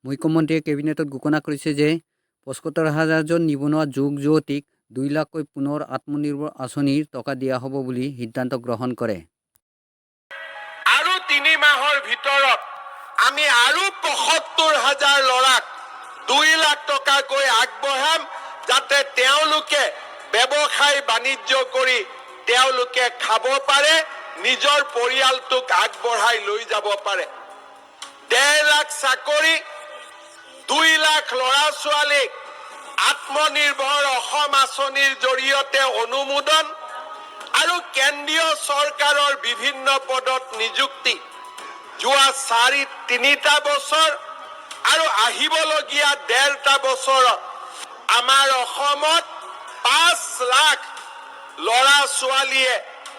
মুখ্যমন্ত্ৰীয়ে কেবিনেটত ঘোষণা কৰিছে যে ৭৫,০০০জন নিবনুৱা যুৱক যুৱতীক ২ লাখকৈ পুনৰ আত্মনিৰ্ভৰ আঁচনিৰ টকা দিয়া হ'ব বুলি সিদ্ধান্ত গ্ৰহণ কৰে। আৰু ৩ মাহৰ ভিতৰত আমি আৰু ৭৫,০০০ ল'ৰাক ২ লাখ টকাকৈ আগবঢ়াম, যাতে তেওঁলোকে ব্যৱসায় বাণিজ্য কৰি তেওঁলোকে খাব পাৰে, নিজৰ পৰিয়ালটোক আগবঢ়াই লৈ যাব পাৰে। ১.৫ লাখ চাকৰি, ২ লাখ ল'ৰা ছোৱালীক আত্মনিৰ্ভৰ অসম আঁচনিৰ জৰিয়তে অনুমোদন আৰু কেন্দ্ৰীয় চৰকাৰৰ বিভিন্ন পদত নিযুক্তি। যোৱা ৩টা বছৰ আৰু আহিবলগীয়া ১.৫টা বছৰত আমাৰ অসমত ৫ লাখ ল'ৰা ছোৱালীয়ে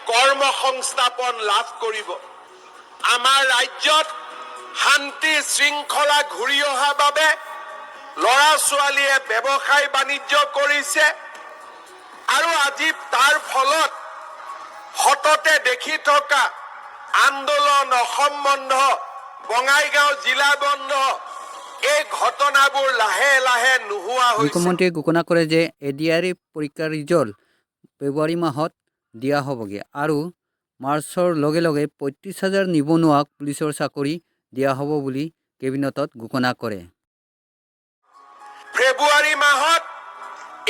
কৰ্মসংস্থাপন লাভ কৰিব। আমাৰ ৰাজ্যত শান্তি শৃংখলা ঘূৰি অহাৰ বাবে ল'ৰা ছোৱালীয়ে ব্যৱসায় বাণিজ্য কৰিছে আৰু আজি তাৰ ফলত সততে দেখি থকা আন্দোলন, অসম বন্ধ, বঙাইগাঁও জিলা বন্ধ, এই ঘটনাবোৰ লাহে লাহে নোহোৱা হৈছে। মুখ্যমন্ত্ৰীয়ে ঘোষণা কৰে যে এডিআৰই পৰীক্ষাৰ ৰিজাল্ট ফেব্ৰুৱাৰী মাহত দিয়া হ'বগে আৰু মাৰ্চৰ লগে লগে ৩৫,০০০ নিবনুৱাক পুলিচৰ চাকৰি দিয়া হ'ব বুলি কেবিনেটত ঘোষণা কৰে। ফেব্ৰুৱাৰী মাহত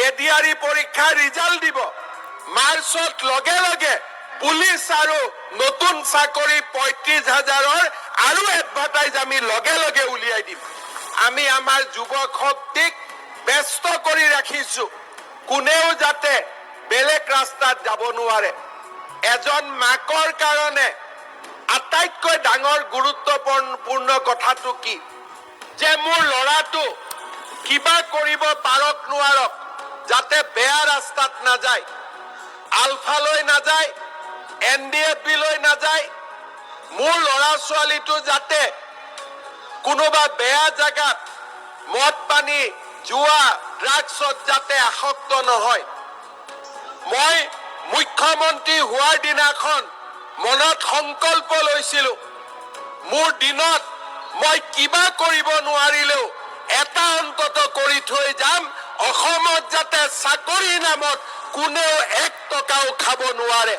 এডিআৰই পৰীক্ষাৰ ৰিজাল্ট দিব। মাৰ্চত লগে লগে পুলিচ আৰু নতুন চাকৰি ৩৫,০০০ৰ আৰু এডভাৰটাইজ আমি লগে লগে উলিয়াই দিম। আমি আমাৰ যুৱক শক্তিক ব্যস্ত কৰি ৰাখিছো, কোনেও যাতে বেলেগ ৰাস্তাত যাব নোৱাৰে। এজন মাকৰ কাৰণে আটাইতকৈ ডাঙৰ গুৰুত্বপূৰ্ণ কথাটো কি, যে মোৰ ল'ৰাটো কিবা কৰিব পাৰক নোৱাৰক, যাতে বেয়া ৰাস্তাত নাযায়, আলফালৈ নাযায়, NDFB লৈ নাযায়, মোৰ ল'ৰা ছোৱালীটো যাতে কোনোবা বেয়া জেগাত মদ পানী, জুৱা, ড্ৰাগছত যাতে আসক্ত নহয়। মই মুখ্যমন্ত্ৰী হোৱাৰ দিনাখন মনত সংকল্প লৈছিলো, মোৰ দিনত মই কিবা কৰিব নোৱাৰিলেও এটা অন্তত কৰি থৈ যাম, অসমত যাতে চাকৰি নামত কোনেও ১ টকাও খাব নোৱাৰে।